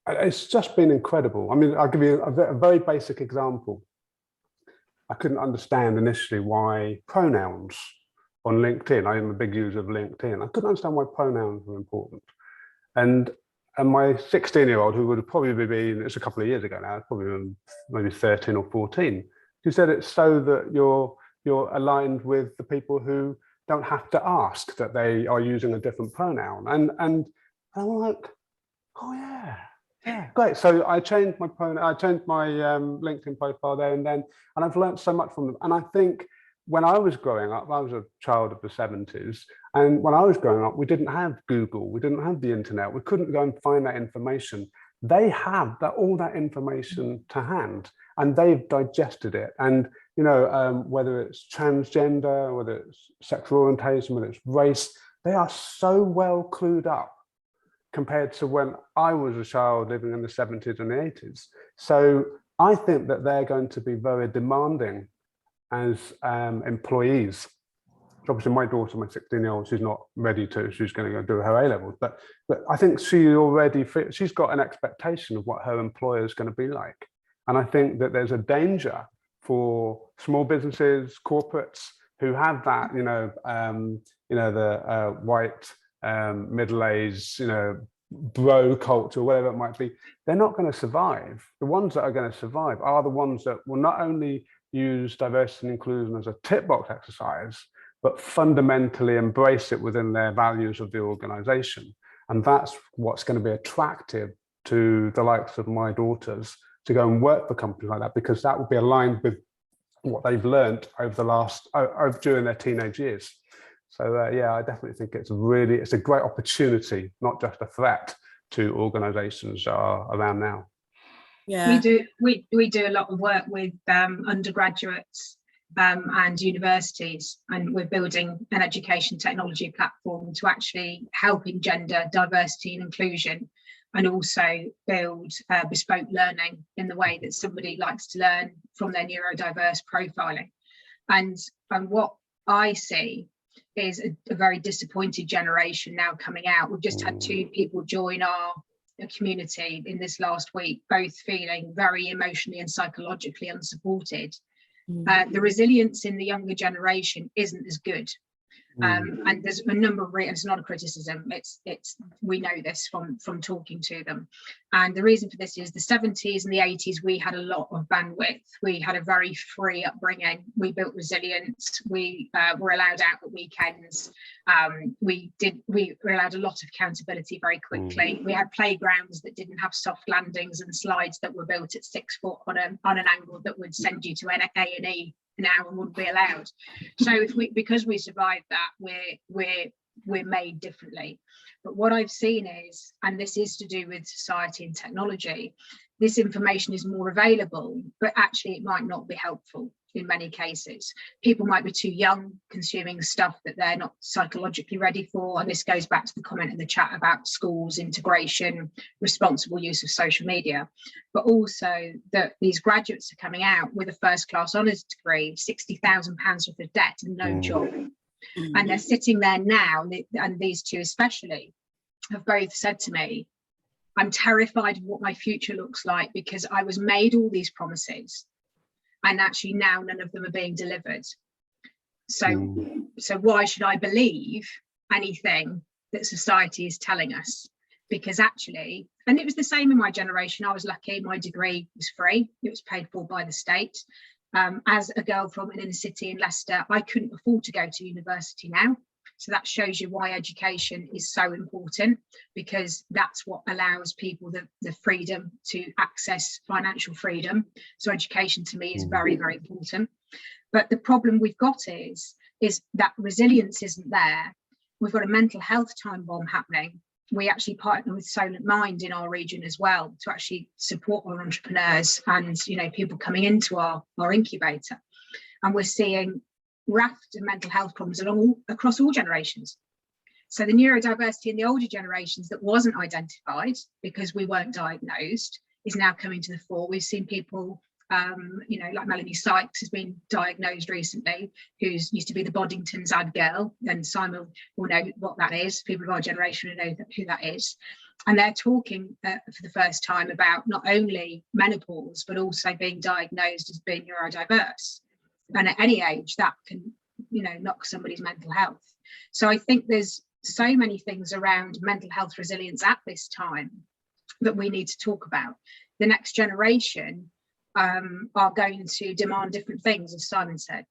[SPEAKER 6] it's just been incredible. I mean, I'll give you a very basic example. I couldn't understand initially why pronouns on LinkedIn, I am a big user of LinkedIn, I couldn't understand why pronouns were important. And my 16-year-old, who would have probably been, it's a couple of years ago now, probably maybe 13 or 14, who said it's so that you're aligned with the people who don't have to ask that they are using a different pronoun. And I'm like, oh yeah, great. So I changed my pronoun, I changed my LinkedIn profile there and then, and I've learned so much from them. And I think when I was growing up, I was a child of the 70s, and when I was growing up, we didn't have Google, we didn't have the internet, we couldn't go and find that information. They have all that information to hand, and they've digested it. And you know, whether it's transgender, whether it's sexual orientation, whether it's race, they are so well clued up compared to when I was a child living in the 70s and the 80s. So I think that they're going to be very demanding as employees. Obviously my daughter, my 16-year-old, she's not ready to, she's going to go do her A-levels, but I think she's got an expectation of what her employer is going to be like. And I think that there's a danger for small businesses, corporates who have that, the white, middle-aged, bro culture, whatever it might be. They're not going to survive. The ones that are going to survive are the ones that will not only use diversity and inclusion as a tick box exercise, but fundamentally embrace it within their values of the organization. And that's what's going to be attractive to the likes of my daughters to go and work for companies like that, because that will be aligned with what they've learned over the last, during their teenage years. So yeah, I definitely think it's a great opportunity, not just a threat to organizations that are around now.
[SPEAKER 5] Yeah,
[SPEAKER 4] we do a lot of work with undergraduates and universities, and we're building an education technology platform to actually help in gender diversity and inclusion, and also build bespoke learning in the way that somebody likes to learn from their neurodiverse profiling. And what I see is a very disappointed generation now coming out. We've just had 2 people join our community in this last week, both feeling very emotionally and psychologically unsupported. The resilience in the younger generation isn't as good. And there's a number of reasons. It's not a criticism, it's we know this from talking to them. And the reason for this is the 70s and the 80s, we had a lot of bandwidth. We had a very free upbringing. We built resilience. We were allowed out at weekends. We were allowed a lot of accountability very quickly. We had playgrounds that didn't have soft landings and slides that were built at 6 foot on an angle that would send you to A&E now and wouldn't be allowed. So because we survived that, we're made differently. But what I've seen is, and this is to do with society and technology, this information is more available, but actually it might not be helpful in many cases. People might be too young consuming stuff that they're not psychologically ready for. And this goes back to the comment in the chat about schools, integration, responsible use of social media, but also that these graduates are coming out with a first-class honours degree, £60,000 worth of debt and no job. And they're sitting there now, and these 2 especially have both said to me, I'm terrified of what my future looks like because I was made all these promises and actually now none of them are being delivered. So why should I believe anything that society is telling us? because actually, and it was the same in my generation. I was lucky, my degree was free, it was paid for by the state. As a girl from an inner city in Leicester, I couldn't afford to go to university now. So that shows you why education is so important, because that's what allows people the freedom to access financial freedom. So education to me is very, very important. But the problem we've got is that resilience isn't there. We've got a mental health time bomb happening. We actually partner with Solent Mind in our region as well to actually support our entrepreneurs and, you know, people coming into our incubator. And we're seeing raft of mental health problems across all generations. So the neurodiversity in the older generations that wasn't identified because we weren't diagnosed is now coming to the fore. We've seen people, you know, like Melanie Sykes has been diagnosed recently, who's used to be the Boddington's ad girl, and Simon will know what that is. People of our generation will know who that is. And they're talking for the first time about not only menopause, but also being diagnosed as being neurodiverse. And at any age that can, you know, knock somebody's mental health. So I think there's so many things around mental health resilience at this time that we need to talk about. The next generation are going to demand different things, as Simon said,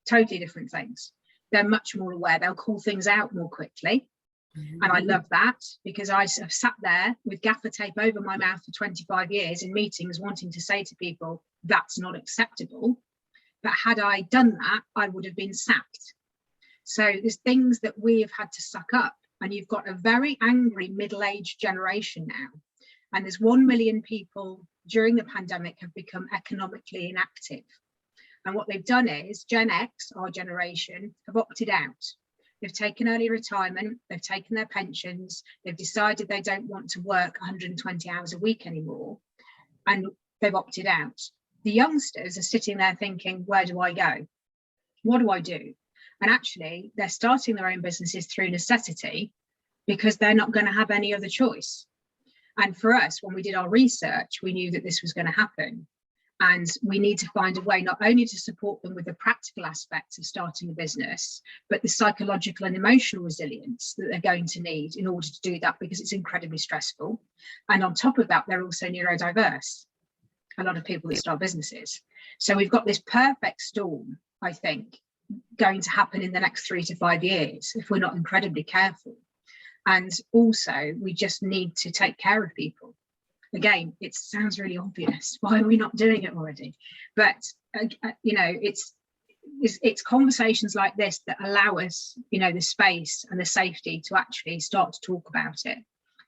[SPEAKER 4] totally different things. They're much more aware, they'll call things out more quickly. And I love that, because I have sat there with gaffer tape over my mouth for 25 years in meetings wanting to say to people, that's not acceptable. But had I done that, I would have been sacked. So there's things that we have had to suck up. And you've got a very angry middle-aged generation now. And there's 1 million people during the pandemic have become economically inactive. And what they've done is Gen X, our generation, have opted out. They've taken early retirement, they've taken their pensions, they've decided they don't want to work 120 hours a week anymore, and they've opted out. The youngsters are sitting there thinking, where do I go? What do I do? And actually, they're starting their own businesses through necessity because they're not going to have any other choice. And for us, when we did our research, we knew that this was going to happen. And we need to find a way not only to support them with the practical aspects of starting a business, but the psychological and emotional resilience that they're going to need in order to do that, because it's incredibly stressful. And on top of that, they're also neurodiverse, a lot of people that start businesses. So we've got this perfect storm, I think, going to happen in the next 3 to 5 years if we're not incredibly careful. And also, we just need to take care of people. Again, it sounds really obvious. Why are we not doing it already? But you know, it's conversations like this that allow us, you know, the space and the safety to actually start to talk about it.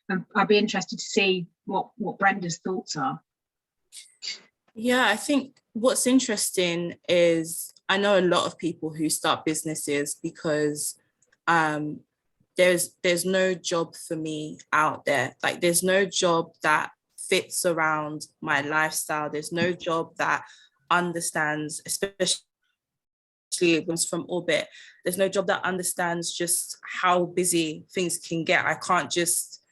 [SPEAKER 4] And I'd be interested to see what Brenda's thoughts are.
[SPEAKER 5] Yeah, I think what's interesting is I know a lot of people who start businesses because there's no job for me out there. Like, there's no job that fits around my lifestyle. There's no job that understands, especially ones from orbit. There's no job that understands just how busy things can get. I can't just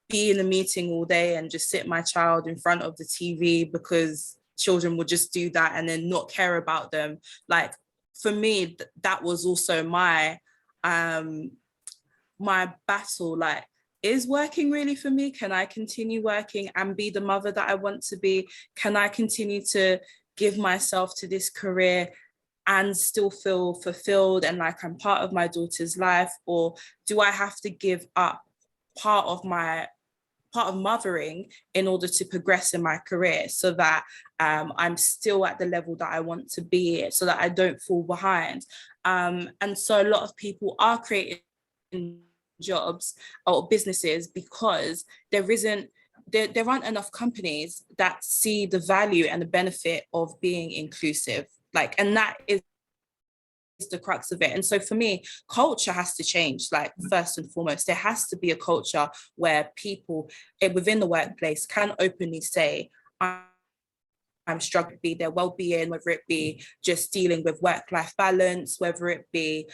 [SPEAKER 5] be in a meeting all day and just sit my child in front of the TV, because children will just do that and then not care about them. Like, for me, that was also my my battle. Like, is working really for me? Can I continue working and be the mother that I want to be? Can I continue to give myself to this career and still feel fulfilled and like I'm part of my daughter's life? Or do I have to give up part of mothering in order to progress in my career, so that I'm still at the level that I want to be, so that I don't fall behind? And so a lot of people are creating jobs or businesses because there aren't enough companies that see the value and the benefit of being inclusive. Like, and that is the crux of it. And so for me, culture has to change. Like, first and foremost, there has to be a culture where people within the workplace can openly say, I'm struggling with their well-being, whether it be just dealing with work-life balance, whether it be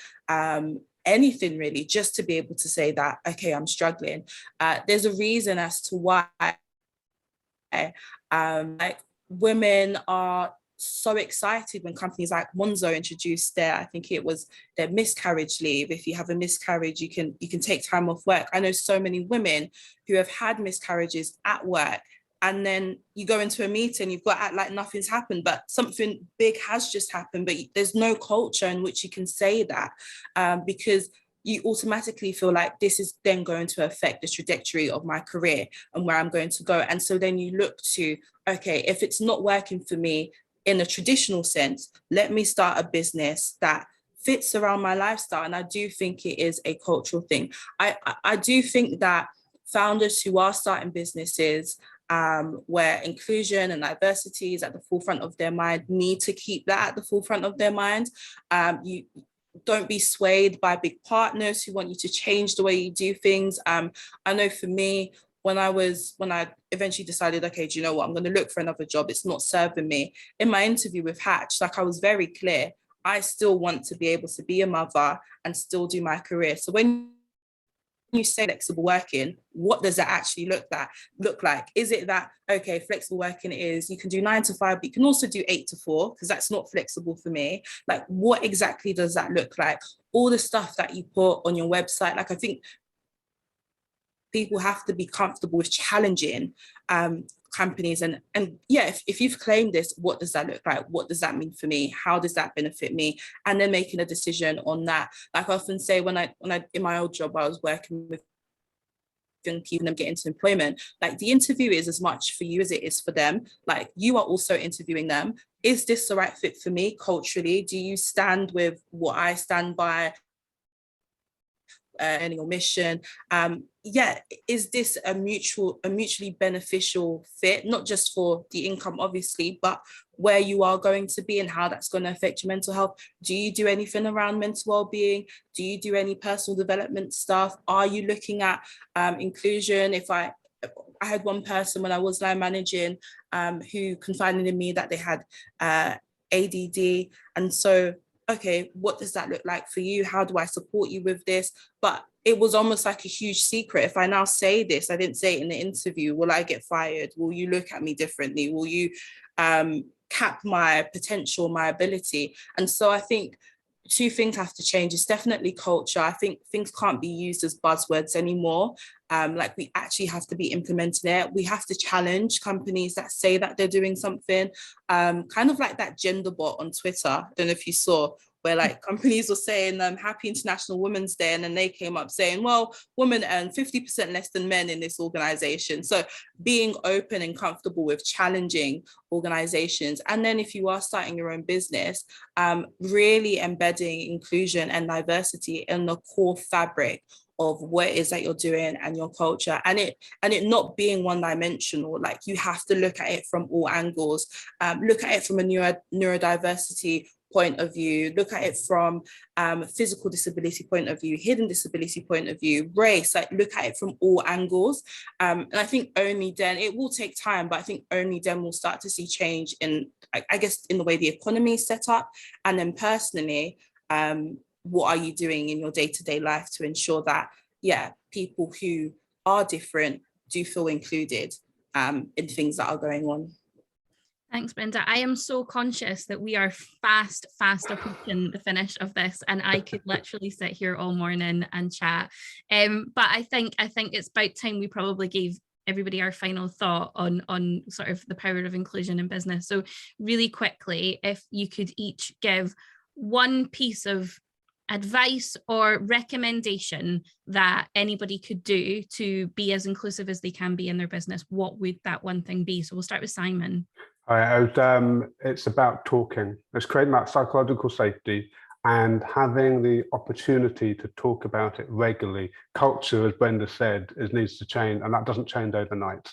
[SPEAKER 5] anything really, just to be able to say that, okay, I'm struggling. There's a reason as to why like women are so excited when companies like Monzo introduced I think it was their miscarriage leave. If you have a miscarriage, you can take time off work. I know so many women who have had miscarriages at work, and then you go into a meeting, you've got to act like nothing's happened, but something big has just happened, but there's no culture in which you can say that, because you automatically feel like this is then going to affect the trajectory of my career and where I'm going to go. And so then you look to, okay, if it's not working for me in a traditional sense, let me start a business that fits around my lifestyle. And I do think it is a cultural thing. I do think that founders who are starting businesses where inclusion and diversity is at the forefront of their mind need to keep that at the forefront of their mind. You don't be swayed by big partners who want you to change the way you do things. I know for me, when I eventually decided, okay, do you know what, I'm going to look for another job, it's not serving me. In my interview with Hatch, like, I was very clear, I still want to be able to be a mother and still do my career. So when you say flexible working, what does that actually look like? Is it that, okay, flexible working is you can do 9 to 5, but you can also do 8 to 4, because that's not flexible for me. Like, what exactly does that look like? All the stuff that you put on your website, like, I think people have to be comfortable with challenging companies and yeah, if you've claimed this, what does that look like? What does that mean for me? How does that benefit me? And then making a decision on that. Like I often say, when I in my old job, I was working with young people and get into employment, like, the interview is as much for you as it is for them. Like, you are also interviewing them. Is this the right fit for me culturally? Do you stand with what I stand by? Earning or mission, yeah, is this a mutually beneficial fit, not just for the income obviously, but where you are going to be and how that's going to affect your mental health? Do you do anything around mental well-being? Do you do any personal development stuff? Are you looking at inclusion? If I had one person when I was line managing who confided in me that they had ADD, and so, okay, what does that look like for you? How do I support you with this? But it was almost like a huge secret. If I now say this, I didn't say it in the interview, will I get fired? Will you look at me differently? Will you cap my potential, my ability? And so I think two things have to change. It's definitely culture. I think things can't be used as buzzwords anymore. Like, we actually have to be implementing it. We have to challenge companies that say that they're doing something, kind of like that gender bot on Twitter. I don't know if you saw, where like companies were saying Happy International Women's Day, and then they came up saying, well, women earn 50% less than men in this organization. So being open and comfortable with challenging organizations. And then if you are starting your own business, really embedding inclusion and diversity in the core fabric of what it is that you're doing and your culture, and it not being one dimensional. Like, you have to look at it from all angles. Look at it from a neurodiversity point of view, look at it from physical disability point of view, hidden disability point of view, race, like, look at it from all angles. And I think only then, it will take time, but I think only then we'll start to see change in, I guess, in the way the economy is set up. And then personally, what are you doing in your day-to-day life to ensure that, yeah, people who are different do feel included in things that are going on?
[SPEAKER 2] Thanks, Brenda. I am so conscious that we are fast approaching the finish of this, and I could literally sit here all morning and chat. But I think it's about time we probably gave everybody our final thought on sort of the power of inclusion in business. So really quickly, if you could each give one piece of advice or recommendation that anybody could do to be as inclusive as they can be in their business, what would that one thing be? So we'll start with Simon.
[SPEAKER 6] It's about talking. It's creating that psychological safety and having the opportunity to talk about it regularly. Culture, as Brenda said, needs to change, and that doesn't change overnight.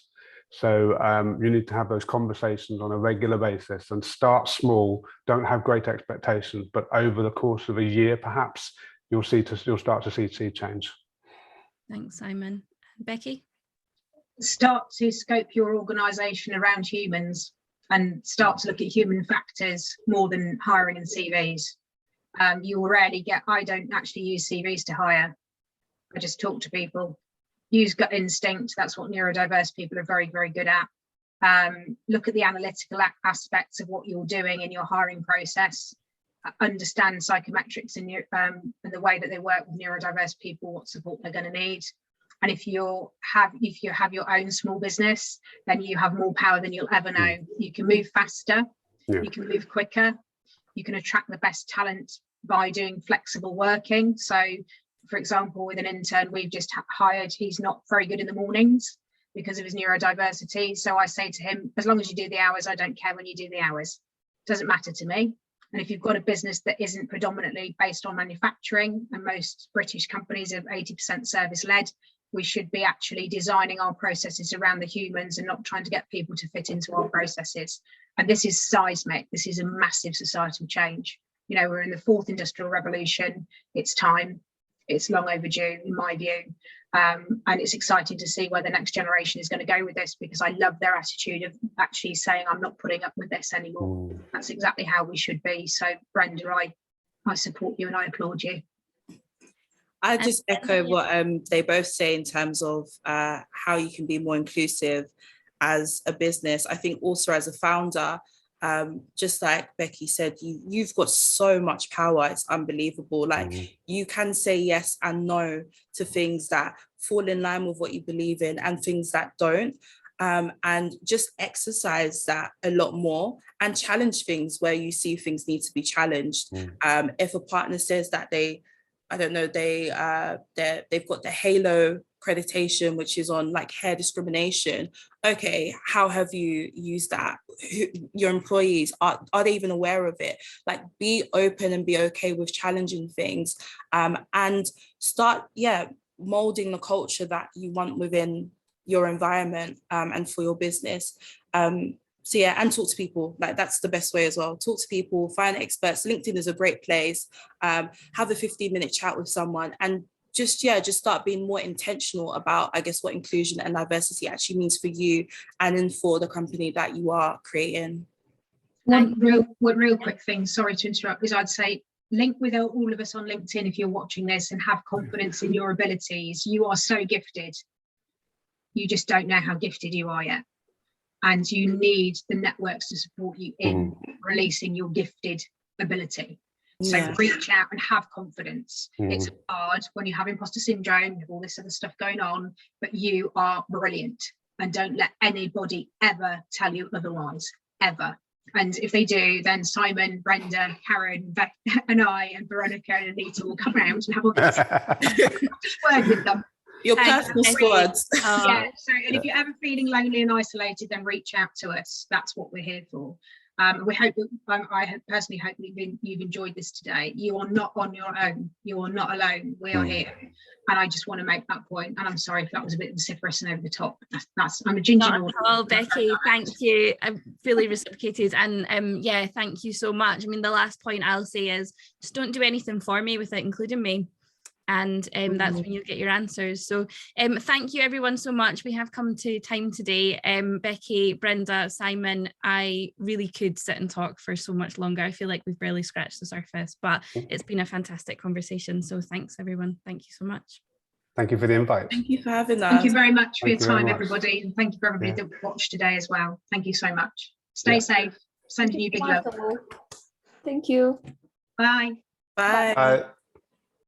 [SPEAKER 6] So you need to have those conversations on a regular basis and start small. Don't have great expectations, but over the course of a year, perhaps, you'll start to see change.
[SPEAKER 2] Thanks, Simon. Becky?
[SPEAKER 4] Start to scope your organisation around humans and start to look at human factors more than hiring and CVs. You will rarely get, I don't actually use CVs to hire. I just talk to people. Use gut instinct. That's what neurodiverse people are very, very good at. look at the analytical aspects of what you're doing in your hiring process, understand psychometrics and the way that they work with neurodiverse people, what support they're going to need. And if you have your own small business, then you have more power than you'll ever know. You can move faster, you can move quicker, you can attract the best talent by doing flexible working. So, for example, with an intern we've just hired, he's not very good in the mornings because of his neurodiversity. So I say to him, as long as you do the hours, I don't care when you do the hours. It doesn't matter to me. And if you've got a business that isn't predominantly based on manufacturing, and most British companies are 80% service-led, we should be actually designing our processes around the humans and not trying to get people to fit into our processes. And this is seismic. This is a massive societal change. You know, we're in the fourth industrial revolution. It's time. It's long overdue, in my view. And it's exciting to see where the next generation is going to go with this, because I love their attitude of actually saying, I'm not putting up with this anymore. That's exactly how we should be. So Brenda, I support you and I applaud you.
[SPEAKER 5] I just echo what they both say in terms of how you can be more inclusive as a business. I think also as a founder, just like Becky said, you've got so much power. It's unbelievable. Like you can say yes and no to things that fall in line with what you believe in and things that don't. And just exercise that a lot more and challenge things where you see things need to be challenged. If a partner says that they've got the Halo accreditation, which is on like hair discrimination. Okay, how have you used that? Your employees, are they even aware of it? Like, be open and be okay with challenging things, and start, molding the culture that you want within your environment and for your business. So yeah, and talk to people. Like, that's the best way as well. Talk to people, find experts. LinkedIn is a great place. Have a 15-minute chat with someone, and just start being more intentional about, I guess, what inclusion and diversity actually means for you and then for the company that you are creating.
[SPEAKER 4] One real quick thing, sorry to interrupt, is I'd say link with all of us on LinkedIn if you're watching this, and have confidence in your abilities. You are so gifted. You just don't know how gifted you are yet. And you need the networks to support you in releasing your gifted ability. So reach out and have confidence. It's hard when you have imposter syndrome, with all this other stuff going on, but you are brilliant. And don't let anybody ever tell you otherwise, ever. And if they do, then Simon, Brenda, Karen, Beck, and I, and Veronica and Anita will come around and have a word with them.
[SPEAKER 5] Your personal squads.
[SPEAKER 4] Yeah. So, and if you're ever feeling lonely and isolated, then reach out to us. That's what we're here for. We hope that I personally hope that you've enjoyed this today. You are not on your own. You are not alone. We are here. And I just want to make that point. And I'm sorry if that was a bit vociferous and over the top. I'm a ginger.
[SPEAKER 2] Not at all, Becky. Thank you. I'm fully reciprocated. And thank you so much. I mean, the last point I'll say is just don't do anything for me without including me. And that's when you'll get your answers. So thank you everyone so much. We have come to time today. Becky, Brenda, Simon, I really could sit and talk for so much longer. I feel like we've barely scratched the surface, but it's been a fantastic conversation. So thanks everyone. Thank you so much.
[SPEAKER 6] Thank you for the invite.
[SPEAKER 5] Thank you for having us.
[SPEAKER 4] Thank you very much for your time, everybody. And thank you for everybody that watched today as well. Thank you so much. Stay safe. Sending you big love.
[SPEAKER 1] Thank you.
[SPEAKER 4] Bye.
[SPEAKER 5] Bye.
[SPEAKER 6] Bye.